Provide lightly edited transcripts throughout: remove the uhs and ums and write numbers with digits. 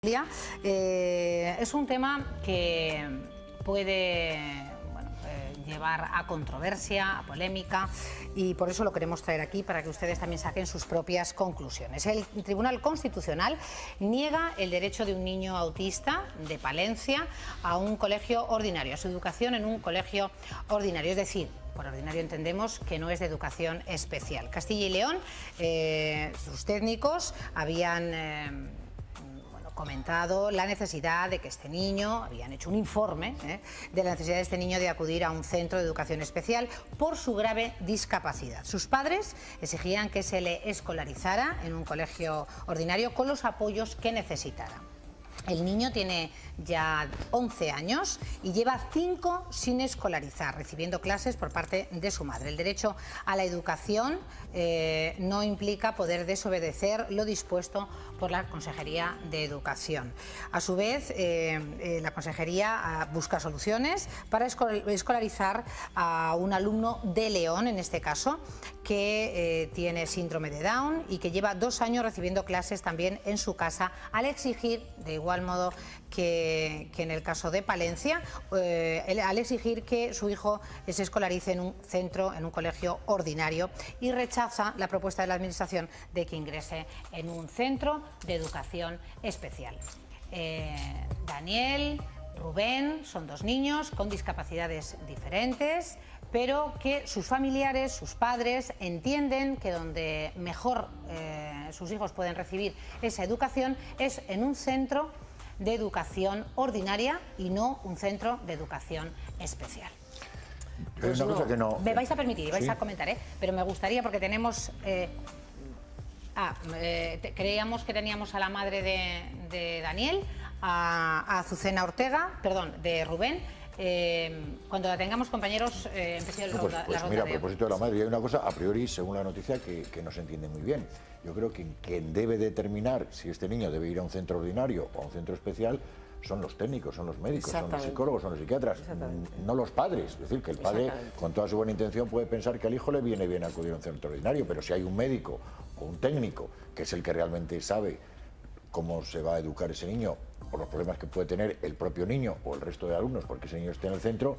Es un tema que puede llevar a controversia, a polémica, y por eso lo queremos traer aquí para que ustedes también saquen sus propias conclusiones. El Tribunal Constitucional niega el derecho de un niño autista de Palencia a un colegio ordinario, a su educación en un colegio ordinario, es decir, por ordinario entendemos que no es de educación especial. Castilla y León, sus técnicos habían comentado la necesidad de que este niño, habían hecho un informe de la necesidad de este niño de acudir a un centro de educación especial por su grave discapacidad. Sus padres exigían que se le escolarizara en un colegio ordinario con los apoyos que necesitara. El niño tiene ya 11 años y lleva 5 sin escolarizar, recibiendo clases por parte de su madre. El derecho a la educación no implica poder desobedecer lo dispuesto por la Consejería de Educación. A su vez, la Consejería busca soluciones para escolarizar a un alumno de León, en este caso, que tiene síndrome de Down y que lleva 2 años recibiendo clases también en su casa, al exigir, de igual modo que en el caso de Palencia, al exigir que su hijo se escolarice en un centro, en un colegio ordinario, y rechaza la propuesta de la Administración de que ingrese en un centro de educación especial. Daniel, Rubén, son 2 niños con discapacidades diferentes, pero que sus familiares, sus padres, entienden que donde mejor sus hijos pueden recibir esa educación es en un centro de educación ordinaria y no un centro de educación especial. Pues una cosa que no... Me vais a permitir, vais ¿Sí? a comentar, pero me gustaría, porque tenemos... creíamos que teníamos a la madre de Daniel, a Azucena Ortega, perdón, de Rubén. Cuando la tengamos, compañeros, empecé la ronda. Pues mira, a propósito de la madre, hay una cosa, a priori, según la noticia, que no se entiende muy bien. Yo creo que quien debe determinar si este niño debe ir a un centro ordinario o a un centro especial son los técnicos, son los médicos, son los psicólogos, son los psiquiatras, no los padres. Es decir, que el padre, con toda su buena intención, puede pensar que al hijo le viene bien acudir a un centro ordinario, pero si hay un médico o un técnico, que es el que realmente sabe cómo se va a educar ese niño, o los problemas que puede tener el propio niño o el resto de alumnos, porque ese niño esté en el centro,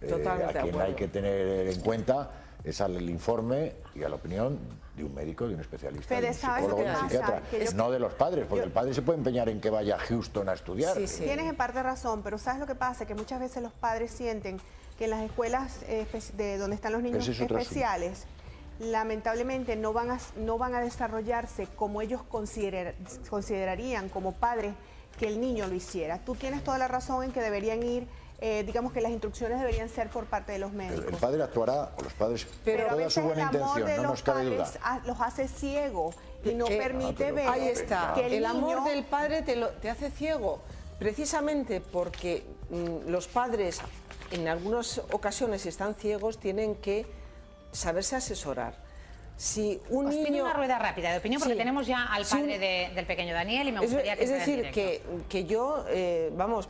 a quien hay que tener en cuenta es al informe y a la opinión de un médico, de un especialista, de un psicólogo, de un psiquiatra, no de los padres, porque el padre se puede empeñar en que vaya a Houston a estudiar. Sí. Tienes en parte razón, pero ¿sabes lo que pasa? Que muchas veces los padres sienten que en las escuelas de donde están los niños especiales, lamentablemente no van a desarrollarse como ellos considerarían como padres que el niño lo hiciera. Tú tienes toda la razón en que deberían ir, digamos que las instrucciones deberían ser por parte de los médicos. El padre actuará, o los padres, pero toda su buena intención, no nos cabe duda. Los hace ciego y no permite ver. Ahí está, que el amor del padre te hace ciego, precisamente porque los padres en algunas ocasiones, si están ciegos, tienen que saberse asesorar. Si un niño... pido una rueda rápida de opinión, porque tenemos ya al padre del pequeño Daniel y me gustaría que... Es decir, que yo,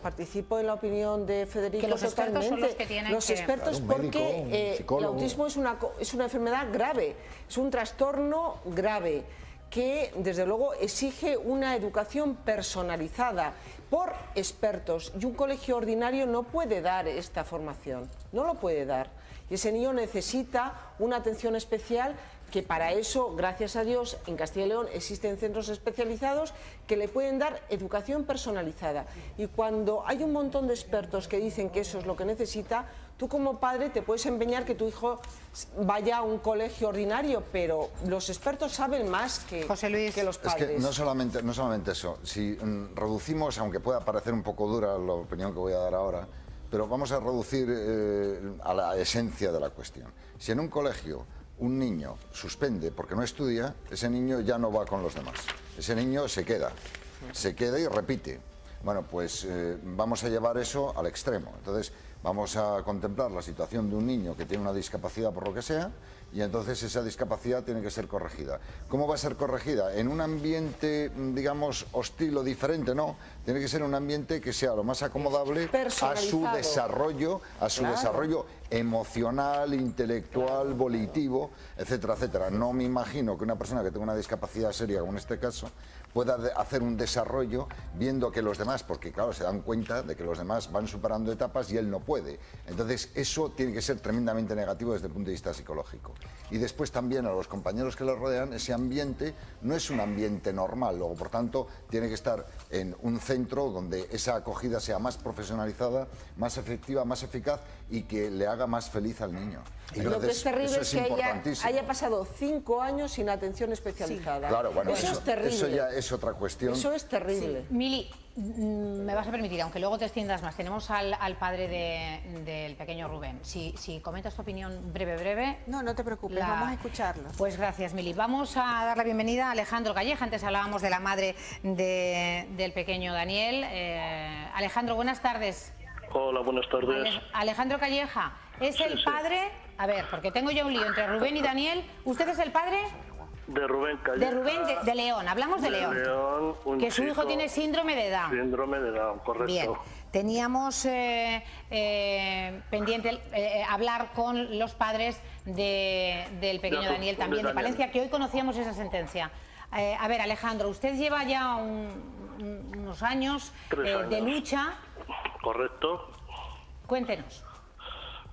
participo en la opinión de Federico. Que los expertos son los que tienen los expertos, porque el autismo es una enfermedad grave, es un trastorno grave, que desde luego exige una educación personalizada por expertos, y un colegio ordinario no puede dar esta formación, no lo puede dar, y ese niño necesita una atención especial, que para eso, gracias a Dios, en Castilla y León existen centros especializados que le pueden dar educación personalizada, y cuando hay un montón de expertos que dicen que eso es lo que necesita, tú como padre te puedes empeñar que tu hijo vaya a un colegio ordinario, pero los expertos saben más que los padres. Es que no solamente eso, si reducimos, aunque pueda parecer un poco dura la opinión que voy a dar ahora, pero vamos a reducir a la esencia de la cuestión. Si en un colegio un niño suspende porque no estudia, ese niño ya no va con los demás. Ese niño se queda y repite. Bueno, pues vamos a llevar eso al extremo. Entonces, vamos a contemplar la situación de un niño que tiene una discapacidad por lo que sea, y entonces esa discapacidad tiene que ser corregida. ¿Cómo va a ser corregida? En un ambiente, digamos, hostil o diferente, no. Tiene que ser un ambiente que sea lo más acomodable a su desarrollo, emocional, intelectual, volitivo, etcétera, etcétera. No me imagino que una persona que tenga una discapacidad seria, como en este caso, pueda hacer un desarrollo viendo que los demás, porque claro, se dan cuenta de que los demás van superando etapas y él no puede. Entonces eso tiene que ser tremendamente negativo desde el punto de vista psicológico. Y después también a los compañeros que le rodean, ese ambiente no es un ambiente normal, luego por tanto tiene que estar en un centro donde esa acogida sea más profesionalizada, más efectiva, más eficaz y que le haga más feliz al niño. Y lo que es terrible es que haya pasado 5 años sin atención especializada. Sí. Claro, bueno, eso es terrible. Eso ya es otra cuestión. Eso es terrible. Sí. Mili, me vas a permitir, aunque luego te extiendas más, tenemos al padre del pequeño Rubén. Si comentas tu opinión breve. No te preocupes, vamos a escucharlo. Pues gracias, Mili. Vamos a dar la bienvenida a Alejandro Calleja. Antes hablábamos de la madre del pequeño Daniel. Alejandro, buenas tardes. Hola, buenas tardes. Alejandro Calleja, ¿es el padre? A ver, porque tengo yo un lío entre Rubén y Daniel. ¿Usted es el padre? De Rubén Calleja. De Rubén de León, hablamos de León. Que su hijo tiene síndrome de Down. Síndrome de Down, correcto. Bien, teníamos pendiente hablar con los padres del pequeño Daniel, también de Palencia, que hoy conocíamos esa sentencia. A ver, Alejandro, usted lleva ya unos años, 3 años de lucha. Correcto. Cuéntenos.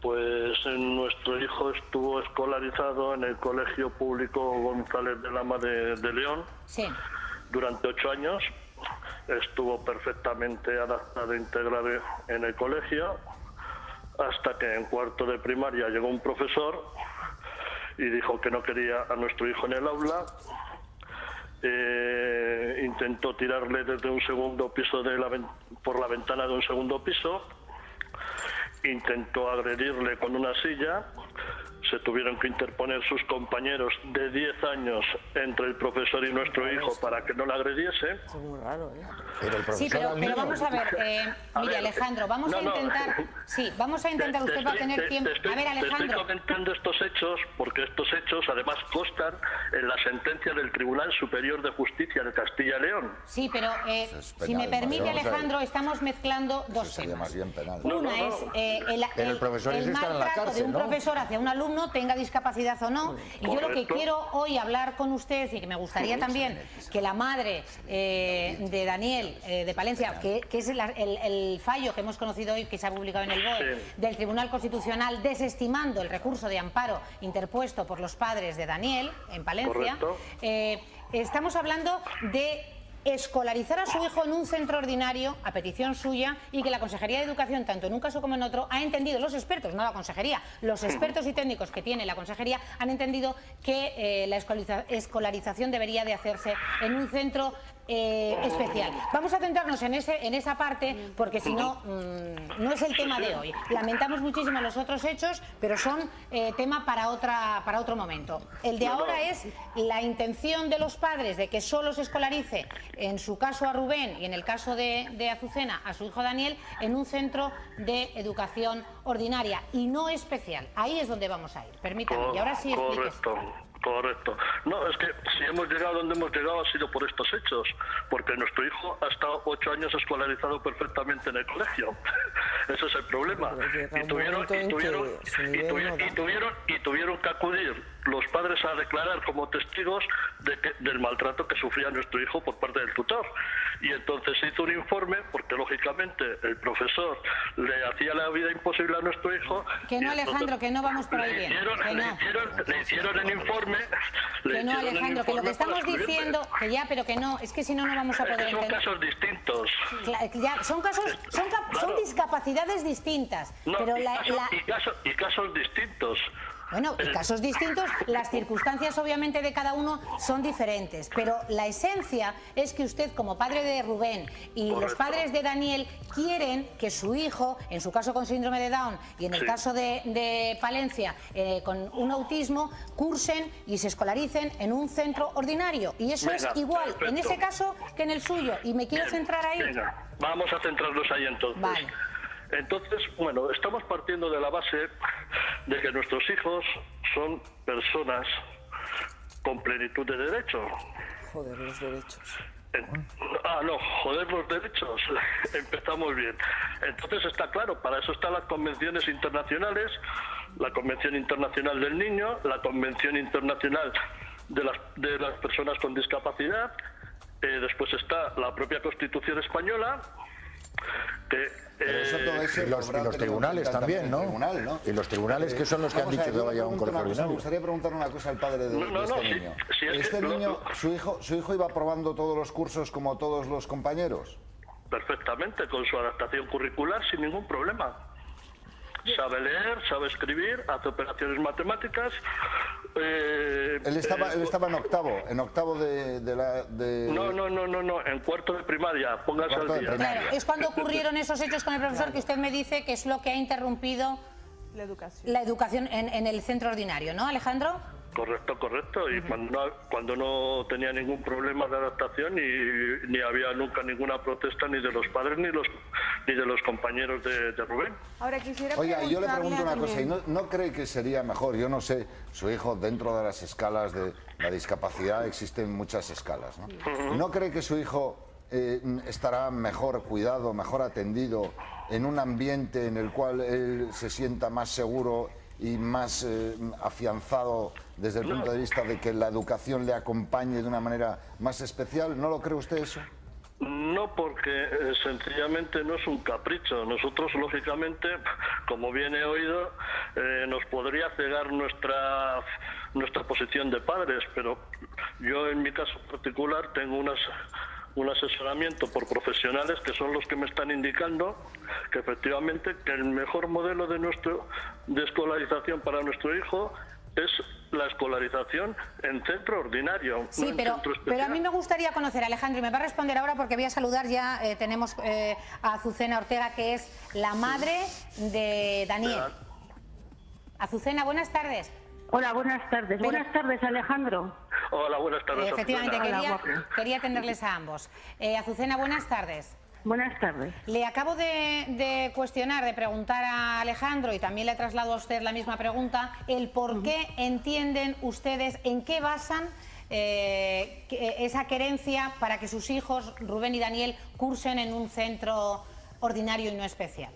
Pues nuestro hijo estuvo escolarizado en el Colegio Público González de Lama de León. Sí. Durante 8 años. Estuvo perfectamente adaptado e integrado en el colegio, hasta que en cuarto de primaria llegó un profesor y dijo que no quería a nuestro hijo en el aula. Intentó tirarle desde un segundo piso por la ventana de un segundo piso. Intentó agredirle con una silla. Se tuvieron que interponer sus compañeros de 10 años entre el profesor y nuestro hijo para que no le agrediese. Es muy raro, ¿eh? Sí, pero vamos a ver, mire, Alejandro, vamos a intentar... Sí, vamos a intentar, usted va a tener tiempo... A ver, Alejandro... Te estoy comentando estos hechos porque estos hechos además constan en la sentencia del Tribunal Superior de Justicia de Castilla y León. Sí, pero si me permite, Alejandro, estamos mezclando dos temas. Más bien penal. Una es el maltrato de un profesor hacia un alumno, tenga discapacidad o no. Y yo lo que quiero hoy hablar con usted, y que me gustaría también que la madre de Daniel, de Palencia, que es el fallo que hemos conocido hoy, que se ha publicado en el BOE, del Tribunal Constitucional, desestimando el recurso de amparo interpuesto por los padres de Daniel en Palencia. Estamos hablando de escolarizar a su hijo en un centro ordinario a petición suya, y que la Consejería de Educación, tanto en un caso como en otro, ha entendido, los expertos, no la Consejería, los expertos y técnicos que tiene la Consejería han entendido que la escolarización debería de hacerse en un centro especial. Vamos a centrarnos en esa parte, porque si no, no es el tema de hoy. Lamentamos muchísimo los otros hechos, pero son tema para otro momento. El de ahora es la intención de los padres de que solo se escolarice, en su caso a Rubén y en el caso de Azucena a su hijo Daniel, en un centro de educación ordinaria y no especial. Ahí es donde vamos a ir. Permítame, y ahora sí explíquese. Correcto. No, es que si hemos llegado donde hemos llegado ha sido por estos hechos, porque nuestro hijo ha estado 8 años escolarizado perfectamente en el colegio. Ese es el problema. Y tuvieron que acudir los padres a declarar como testigos del maltrato que sufría nuestro hijo por parte del tutor. Y entonces se hizo un informe, porque lógicamente el profesor le hacía la vida imposible a nuestro hijo. Que no, Alejandro, que no vamos por ahí bien. Le hicieron el informe. Que no, Alejandro, que lo que estamos diciendo, que ya, pero que no, es que si no, no vamos a poder entender. Son casos distintos. Ya, son discapacidades distintas. No, pero y casos distintos. Bueno, y casos distintos, las circunstancias obviamente de cada uno son diferentes, pero la esencia es que usted, como padre de Rubén y los padres de Daniel, quieren que su hijo, en su caso con síndrome de Down y en el caso de Palencia con un autismo, cursen y se escolaricen en un centro ordinario, y eso es igual en ese caso que en el suyo, y me quiero centrar ahí. Venga, vamos a centrarnos ahí entonces. Vale. Entonces, bueno, estamos partiendo de la base de que nuestros hijos son personas con plenitud de derechos. Joder, los derechos. No, joder, los derechos. Empezamos bien. Entonces está claro, para eso están las convenciones internacionales, la Convención Internacional del Niño, la Convención Internacional de las Personas con Discapacidad, después está la propia Constitución Española, y los tribunales también, ¿no? Y los tribunales que son los que han dicho que vaya a un colegio ordinario. Me gustaría preguntar una cosa al padre de este niño. ¿Este niño, su hijo iba aprobando todos los cursos como todos los compañeros? Perfectamente, con su adaptación curricular sin ningún problema. Sabe leer, sabe escribir, hace operaciones matemáticas. Él estaba en octavo de... No, en cuarto de primaria, póngase al día. Claro, es cuando ocurrieron esos hechos con el profesor que usted me dice que es lo que ha interrumpido la educación en el centro ordinario, ¿no, Alejandro? Correcto, y cuando no tenía ningún problema de adaptación ni había nunca ninguna protesta ni de los padres ni de los compañeros de Rubén. Ahora quisiera Oiga, y yo le pregunto una cosa, ¿y no cree que sería mejor? Yo no sé, su hijo dentro de las escalas de la discapacidad existen muchas escalas, ¿no? ¿No cree que su hijo estará mejor cuidado, mejor atendido en un ambiente en el cual él se sienta más seguro y más afianzado desde el punto de vista de que la educación le acompañe de una manera más especial? ¿No lo cree usted eso? No, porque sencillamente no es un capricho. Nosotros, lógicamente, como bien he oído, nos podría cegar nuestra posición de padres, pero yo en mi caso particular tengo un asesoramiento por profesionales que son los que me están indicando que efectivamente que el mejor modelo de escolarización para nuestro hijo es la escolarización en centro ordinario. Sí, no pero a mí me gustaría conocer, Alejandro, y me va a responder ahora porque voy a saludar ya, tenemos a Azucena Ortega, que es la madre de Daniel. Azucena, buenas tardes. Hola, buenas tardes. Buenas tardes, Alejandro. Hola, buenas tardes. Efectivamente, quería atenderles a ambos. Azucena, buenas tardes. Buenas tardes. Le acabo de cuestionar, de preguntar a Alejandro, y también le traslado a usted la misma pregunta, el por qué entienden ustedes, en qué basan esa querencia para que sus hijos, Rubén y Daniel, cursen en un centro ordinario y no especial.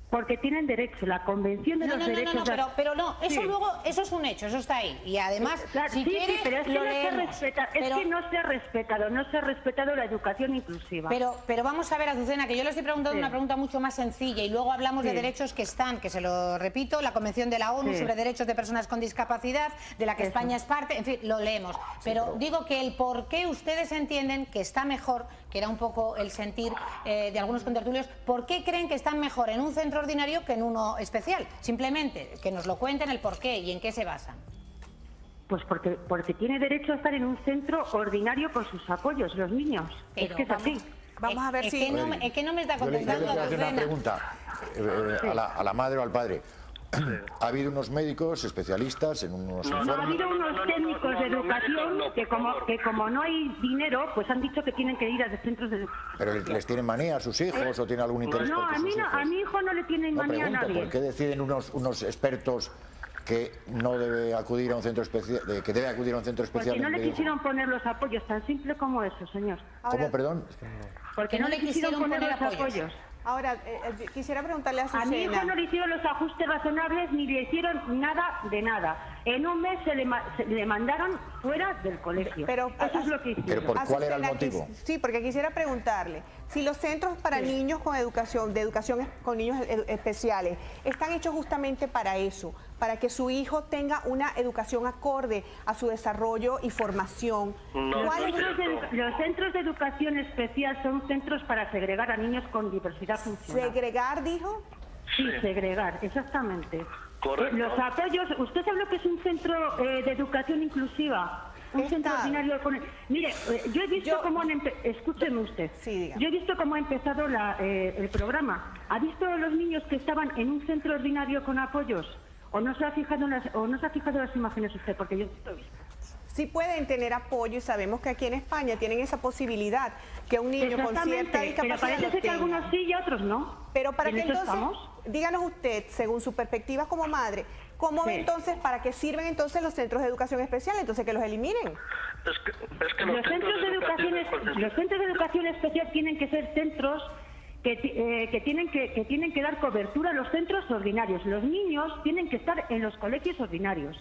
Porque tienen derecho, la Convención de los Derechos... Pero no, eso sí. Luego, eso es un hecho, eso está ahí. Y además, si quiere, pero es que lo leemos. Es que no se ha respetado la educación inclusiva. Pero vamos a ver, Azucena, que yo le estoy preguntando una pregunta mucho más sencilla, y luego hablamos de derechos que están, que se lo repito, la Convención de la ONU sobre Derechos de Personas con Discapacidad, de la que España es parte, en fin, lo leemos. Pero digo que el por qué ustedes entienden que está mejor, que era un poco el sentir de algunos contertulios, ¿por qué creen que están mejor en un centro ordinario que en uno especial? Simplemente que nos lo cuenten el por qué y en qué se basan. Pues porque tiene derecho a estar en un centro ordinario con sus apoyos, los niños. Pero es que es así. Vamos a ver si... Es que no me está contestando. Yo le quiero hacer una pregunta a la madre o al padre. Ha habido unos médicos especialistas en unos informes. No, ha habido unos técnicos de educación que como no hay dinero, pues han dicho que tienen que ir a centros de educación. ¿Pero les tienen manía a sus hijos o tiene algún interés? No, a mi hijo no le tienen manía a nadie. ¿Por qué deciden unos expertos que no debe acudir a un centro especial, que debe acudir a un centro especial? Porque no le quisieron poner los apoyos, tan simple como eso, señor. ¿Cómo, perdón? Porque no le quisieron poner los apoyos. Ahora, quisiera preguntarle a Azucena. A mi hijo no le hicieron los ajustes razonables ni le hicieron nada de nada. En un mes se le mandaron fuera del colegio. Pero eso es lo que hicieron. ¿Pero por cuál era el motivo? Sí, porque quisiera preguntarle, si los centros para niños con educación, con niños especiales, están hechos justamente para eso, para que su hijo tenga una educación acorde a su desarrollo y formación. Los centros de educación especial son centros para segregar a niños con diversidad funcional. ¿Segregar, dijo? Sí, segregar, exactamente. Correcto. Los apoyos, usted sabe lo que es un centro de educación inclusiva, un centro ordinario. Mire, yo he visto cómo han escúcheme usted. Sí, diga. Yo he visto cómo ha empezado el programa. ¿Ha visto a los niños que estaban en un centro ordinario con apoyos? ¿O no se ha fijado las imágenes usted? Porque yo he visto. Sí pueden tener apoyo y sabemos que aquí en España tienen esa posibilidad, que un niño con cierta discapacidad pero parece que algunos sí y otros no. Pero para que entonces, díganos usted, según su perspectiva como madre, ¿cómo ven entonces, para qué sirven entonces los centros de educación especial? Entonces que los eliminen. Es que los centros de educación especial tienen que ser centros que tienen que dar cobertura a los centros ordinarios. Los niños tienen que estar en los colegios ordinarios.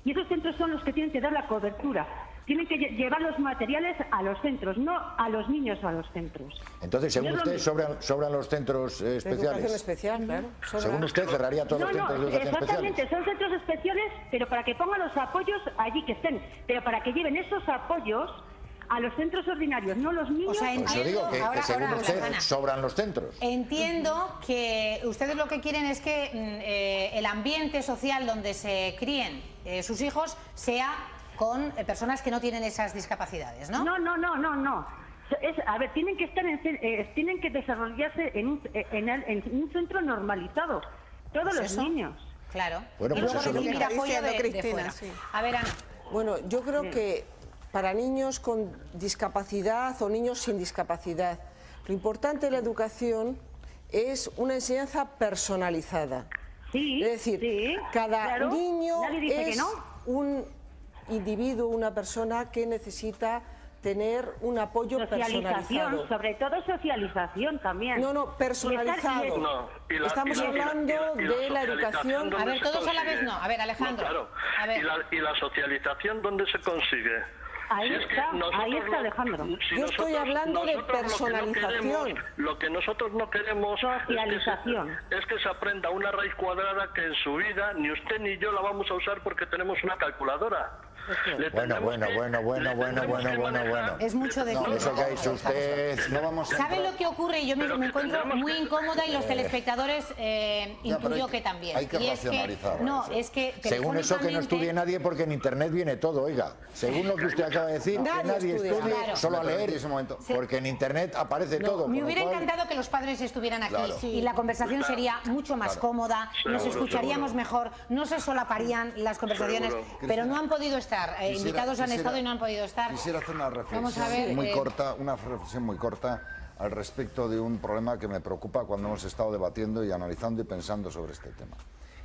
Y esos centros son los que tienen que dar la cobertura. Tienen que llevar los materiales a los centros, no a los niños a los centros. Entonces, según usted, sobran los centros especiales. Educación especial, claro. Según usted, cerraría todos los centros de educación especial. Exactamente, son centros especiales, pero para que pongan los apoyos allí que estén. Pero para que lleven esos apoyos a los centros ordinarios, no los niños. O sea, yo digo que según usted sobran los centros. Entiendo que ustedes lo que quieren es que el ambiente social donde se críen sus hijos sea con personas que no tienen esas discapacidades, ¿no? No. A ver, tienen que estar tienen que desarrollarse en un centro normalizado, todos los niños. Claro. Bueno, y pues luego recibir apoyo de Cristina, fuera. sí. A ver, Ana. Bueno, yo creo que para niños con discapacidad o niños sin discapacidad, lo importante de la educación es una enseñanza personalizada. Sí, es decir, cada niño es un individuo, una persona que necesita tener un apoyo personalizado. Sobre todo socialización también. No, personalizado. Estamos hablando de la educación. A ver, todos a la vez no. A ver, Alejandro. Claro. A ver. ¿Y la socialización dónde se consigue? Ahí está Alejandro. Yo estoy hablando de personalización. Lo que nosotros no queremos es que se aprenda una raíz cuadrada que en su vida ni usted ni yo la vamos a usar porque tenemos una calculadora. Bueno. Es mucho decir. Eso que ha dicho usted. ¿Saben lo que ocurre? Yo me encuentro muy incómoda y los telespectadores intuyo que también. Hay que racionalizar. Es que según eso que no estudie nadie, porque en internet viene todo, oiga. Según lo que usted acaba de decir, que nadie estudie, claro, solo a leer, porque en internet aparece todo. Me hubiera encantado que los padres estuvieran aquí y la conversación sería mucho más cómoda, nos escucharíamos mejor, no se solaparían las conversaciones, pero no han podido estar. Invitados han estado y no han podido estar. Quisiera hacer una reflexión muy corta al respecto de un problema que me preocupa cuando hemos estado debatiendo y analizando y pensando sobre este tema.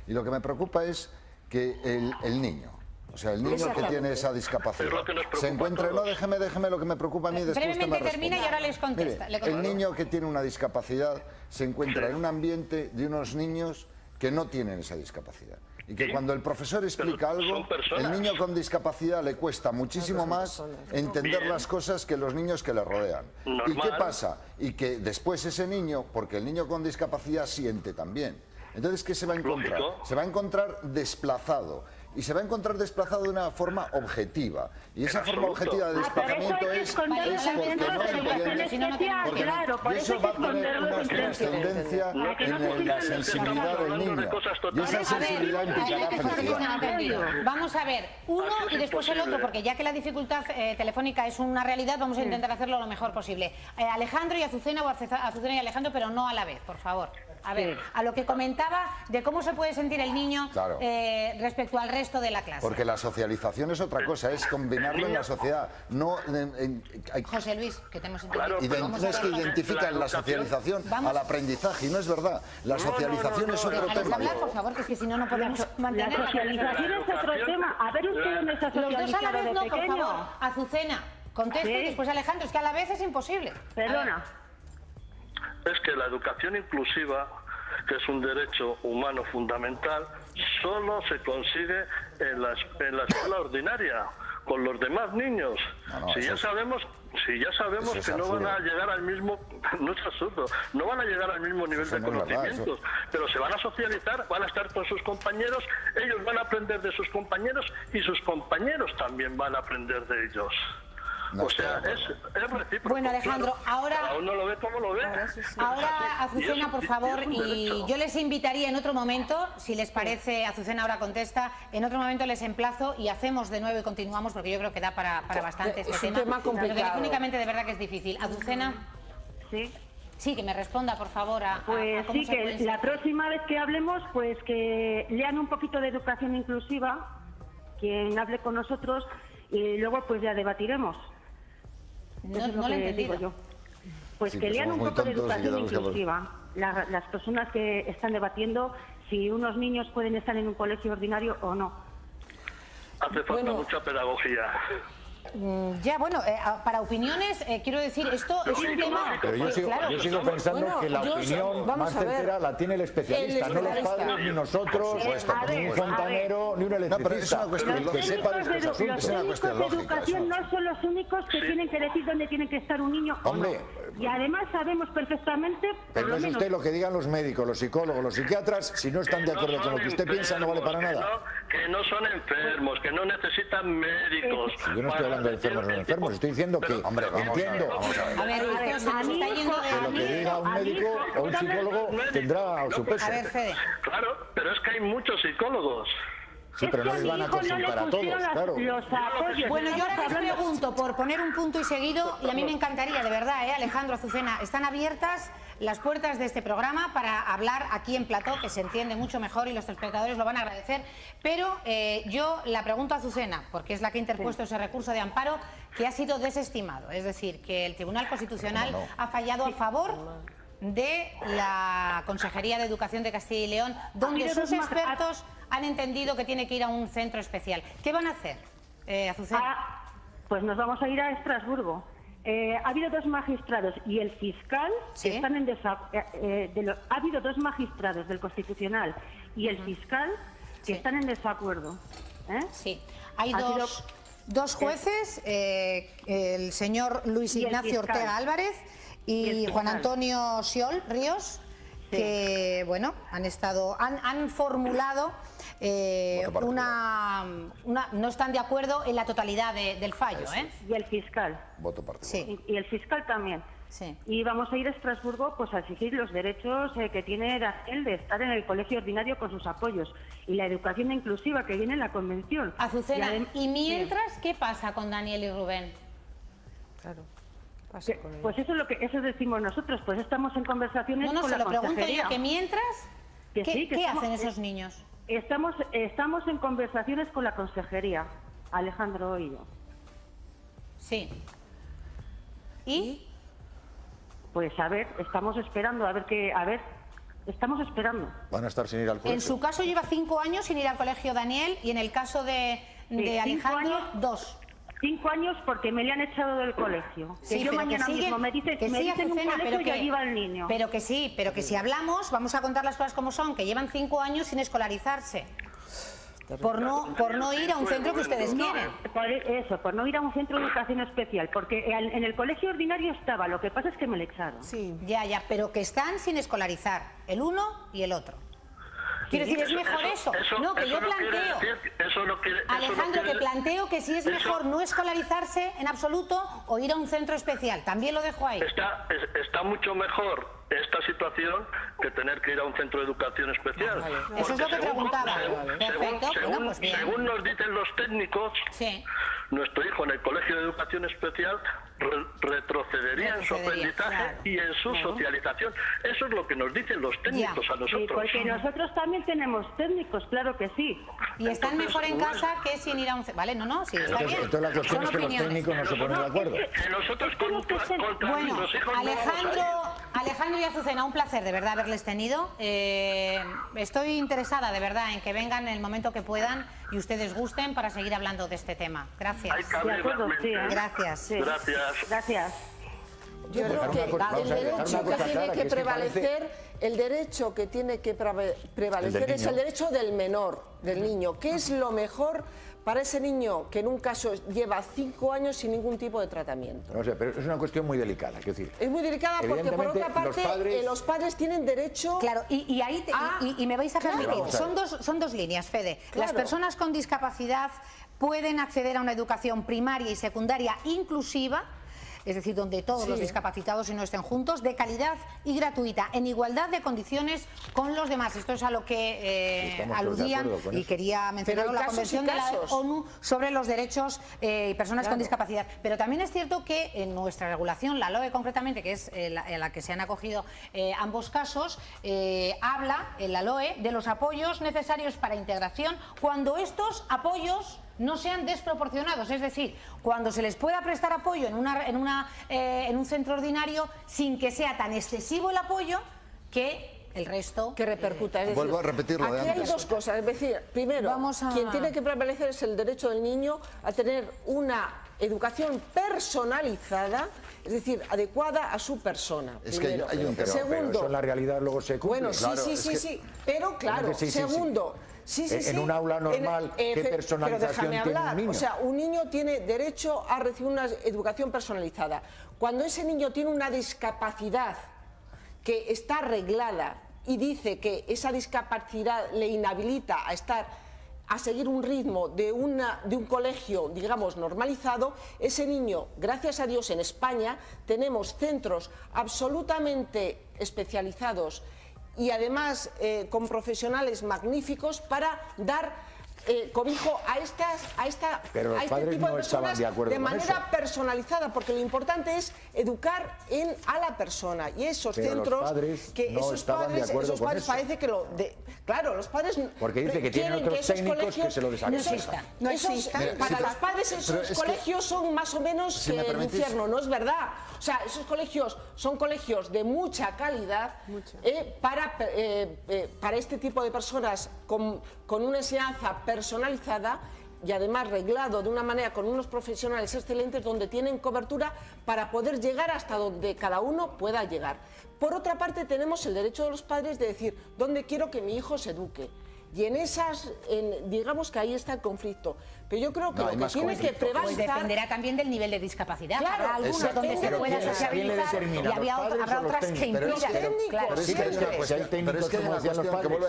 Y lo que me preocupa es que el niño, o sea, el niño que tiene esa discapacidad, se encuentra... No, déjeme lo que me preocupa a mí, después usted me termina y ahora les contesta. Mire, el niño que tiene una discapacidad se encuentra en un ambiente de unos niños que no tienen esa discapacidad. Y que cuando el profesor explica algo, el niño con discapacidad le cuesta muchísimo más entender las cosas que los niños que le rodean. ¿Y qué pasa? Y que después ese niño, porque el niño con discapacidad siente también. Entonces, ¿qué se va a encontrar? Se va a encontrar desplazado. Y se va a encontrar desplazado de una forma objetiva. Y esa forma objetiva de desplazamiento es porque no entiende. Y eso va a tener una trascendencia en la sensibilidad del niño. Y esa sensibilidad implicará felicidad. Vamos a ver, uno y después el otro, porque ya que la dificultad telefónica es una realidad, vamos a intentar hacerlo lo mejor posible. Alejandro y Azucena, o Azucena y Alejandro, pero no a la vez, por favor. A ver, a lo que comentaba de cómo se puede sentir el niño respecto al resto de la clase. Porque la socialización es otra cosa, es combinarlo en la sociedad. No, José Luis, que te hemos entendido. No es que identifican la socialización al aprendizaje, y no es verdad. La socialización es otro tema. Hablar, por favor, que es que si no, no podemos mantener... La socialización es otro tema. A ver usted dónde está socializado. Los dos a la vez no, por favor. Azucena, conteste y después Alejandro, es que a la vez es imposible. Perdona. Es que la educación inclusiva, que es un derecho humano fundamental, solo se consigue en la escuela ordinaria, con los demás niños. Si ya sabemos que no van a llegar al mismo, no es absurdo, no van a llegar al mismo nivel de conocimientos, pero se van a socializar, van a estar con sus compañeros, ellos van a aprender de sus compañeros y sus compañeros también van a aprender de ellos. O sea, es recíproco. Bueno, Alejandro, ahora... Cada uno lo ve como lo ve. Ahora, Azucena, por favor, y yo les invitaría en otro momento, si les parece, Azucena ahora contesta, en otro momento les emplazo y hacemos de nuevo y continuamos, porque yo creo que da para bastante este tema. Es un tema complicado. Pero telefónicamente de verdad que es difícil. Azucena... Sí. Sí, que me responda, por favor, Pues sí, que la próxima vez que hablemos, pues que lean un poquito de educación inclusiva, quien hable con nosotros, y luego pues ya debatiremos. No lo he entendido. Yo. Pues que lean un poco de educación inclusiva. Las personas que están debatiendo si unos niños pueden estar en un colegio ordinario o no. Hace falta mucha pedagogía. Ya, bueno, para opiniones, quiero decir, esto es un tema... Pero yo sigo pensando que la opinión más certera la tiene el especialista, no los padres, ni nosotros, ni un fontanero, ni un electricista. Los técnicos de educación no son los únicos que tienen que decir dónde tiene que estar un niño o no. Y además sabemos perfectamente... Pero no es usted lo que digan los médicos, los psicólogos, los psiquiatras, si no están de acuerdo con lo que usted piensa, no vale para nada. Que no son enfermos, que no necesitan médicos. Yo no estoy hablando de enfermos o no enfermos, estoy diciendo que entiendo a ver, esto se está yendo de... que lo que diga un médico o un psicólogo tendrá su peso. A ver, Fede. Claro, pero es que hay muchos psicólogos. Sí, pero no les van a consultar a todos, claro. Bueno, yo ahora les pregunto, por poner un punto y seguido, y a mí me encantaría, de verdad, Alejandro, Azucena, están abiertas las puertas de este programa para hablar aquí en plató, que se entiende mucho mejor y los espectadores lo van a agradecer, pero yo la pregunto a Azucena, porque es la que ha interpuesto ese recurso de amparo que ha sido desestimado, es decir, que el Tribunal Constitucional ha fallado a favor de la Consejería de Educación de Castilla y León, donde sus expertos han entendido que tiene que ir a un centro especial. ¿Qué van a hacer, Azucena? Pues nos vamos a ir a Estrasburgo. Ha habido dos magistrados y el fiscal que están en ha habido dos magistrados del Constitucional y el fiscal que están en desacuerdo. Sí, hay dos jueces, el señor Luis Ignacio Ortega Álvarez y Juan Antonio Xiol Ríos, que bueno, han formulado no están de acuerdo en la totalidad del fallo. Y el fiscal. Voto particular. Sí. Y el fiscal también. Sí. Y vamos a ir a Estrasburgo pues a exigir los derechos que tiene Daniel de estar en el colegio ordinario con sus apoyos y la educación inclusiva que viene en la convención. Azucena, y mientras, ¿qué pasa con Daniel y Rubén? Claro. Pues eso decimos nosotros, pues estamos en conversaciones con la consejería. No, se lo pregunto yo, que mientras, ¿qué hacen esos niños? Estamos en conversaciones con la consejería, Alejandro y yo. Sí. ¿Y? Pues a ver, estamos esperando, estamos esperando. ¿Van a estar sin ir al colegio? En su caso lleva 5 años sin ir al colegio Daniel y en el caso de Alejandro, 2. 5 años porque me le han echado del colegio. Sí, yo mañana mismo me dicen un colegio y allí va el niño. Pero que si hablamos, vamos a contar las cosas como son, que llevan 5 años sin escolarizarse. Por no ir a un centro que ustedes quieren. Por no ir a un centro de educación especial, porque en el colegio ordinario estaba, lo que pasa es que me le echaron. Sí. Ya, pero que están sin escolarizar, el uno y el otro. Quiero decir, ¿es mejor eso? No, que yo planteo, Alejandro, que planteo que si es mejor no escolarizarse en absoluto o ir a un centro especial. También lo dejo ahí. Está mucho mejor esta situación que tener que ir a un centro de educación especial. Eso es lo que preguntaba. Según nos dicen los técnicos, nuestro hijo en el colegio de educación especial retrocedería en su aprendizaje y en su socialización. Eso es lo que nos dicen los técnicos a nosotros. Sí, porque nosotros también tenemos técnicos, claro que sí. Y están mejor en casa que sin ir a un... Vale, no, sí, está bien. Entonces la cuestión es que los técnicos no se ponen de acuerdo. Nosotros contra nuestros hijos Alejandro y Azucena, un placer de verdad haberles tenido. Estoy interesada de verdad en que vengan en el momento que puedan y ustedes gusten para seguir hablando de este tema. Gracias. Gracias. Gracias. Yo creo que el derecho que tiene que prevalecer es el derecho del menor, del niño. ¿Qué es lo mejor para ese niño que en un caso lleva 5 años sin ningún tipo de tratamiento? No sé, pero es una cuestión muy delicada. Es muy delicada porque por otra parte los padres tienen derecho... Claro, y ahí me vais a permitir, son dos líneas, Fede. Claro. Las personas con discapacidad pueden acceder a una educación primaria y secundaria inclusiva, es decir, donde todos los discapacitados y no estén juntos, de calidad y gratuita, en igualdad de condiciones con los demás. Esto es a lo que aludían y quería mencionar la Convención de la ONU sobre los derechos y personas con discapacidad. Pero también es cierto que en nuestra regulación, la LOE concretamente, que es a la que se han acogido ambos casos, habla en la LOE de los apoyos necesarios para integración cuando estos apoyos no sean desproporcionados, es decir, cuando se les pueda prestar apoyo en un centro ordinario sin que sea tan excesivo el apoyo que el resto... Que repercuta. Es decir, vuelvo a repetir lo de antes. Aquí hay dos cosas. Es decir, primero, quien tiene que prevalecer es el derecho del niño a tener una educación personalizada, es decir, adecuada a su persona. Es que hay un tema. Segundo, pero eso en la realidad luego se cumple. Bueno, sí, pero claro, segundo... En un aula normal, ¿qué personalización tiene un niño? O sea, un niño tiene derecho a recibir una educación personalizada. Cuando ese niño tiene una discapacidad que está arreglada y dice que esa discapacidad le inhabilita a seguir un ritmo de un colegio, digamos, normalizado, ese niño, gracias a Dios, en España tenemos centros absolutamente especializados y además con profesionales magníficos para dar cobijo a este tipo de personas de manera personalizada, porque lo importante es educar a la persona, y esos centros que esos padres parece que claro, los padres porque dice que tienen otros técnicos que se lo desacreditan. Para los padres esos colegios son más o menos el infierno, no es verdad. O sea, esos colegios son colegios de mucha calidad para este tipo de personas con una enseñanza personalizada y además reglado de una manera con unos profesionales excelentes donde tienen cobertura para poder llegar hasta donde cada uno pueda llegar. Por otra parte, tenemos el derecho de los padres de decir dónde quiero que mi hijo se eduque. Y digamos que ahí está el conflicto. Pero yo creo que lo que tiene que prevalecer... Pues dependerá también del nivel de discapacidad. Claro, habrá algunos donde se pueda sociabilizar y habrá otras que impidan. Claro.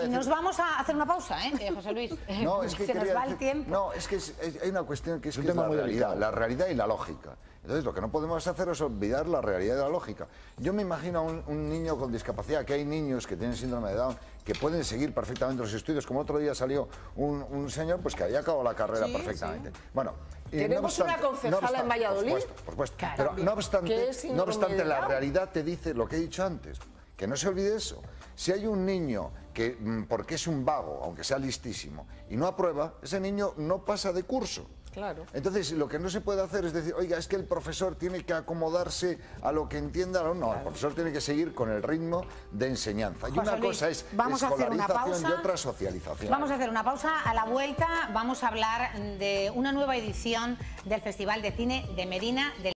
Y nos vamos a hacer una pausa, José Luis. No, es que se nos va el tiempo. No, es que hay una cuestión que es la realidad y la lógica. Entonces, lo que no podemos hacer es olvidar la realidad de la lógica. Yo me imagino a un niño con discapacidad, que hay niños que tienen síndrome de Down, que pueden seguir perfectamente los estudios, como otro día salió un señor pues que había acabado la carrera perfectamente. Bueno, tenemos una concejala en Valladolid. Por supuesto. Pero no obstante, la realidad te dice lo que he dicho antes, que no se olvide eso. Si hay un niño que, porque es un vago, aunque sea listísimo, y no aprueba, ese niño no pasa de curso. Claro. Entonces, lo que no se puede hacer es decir, oiga, es que el profesor tiene que acomodarse a lo que entienda. No, el profesor tiene que seguir con el ritmo de enseñanza. Y una cosa es escolarización y otra socialización. Vamos a hacer una pausa. A la vuelta vamos a hablar de una nueva edición del Festival de Cine de Medina del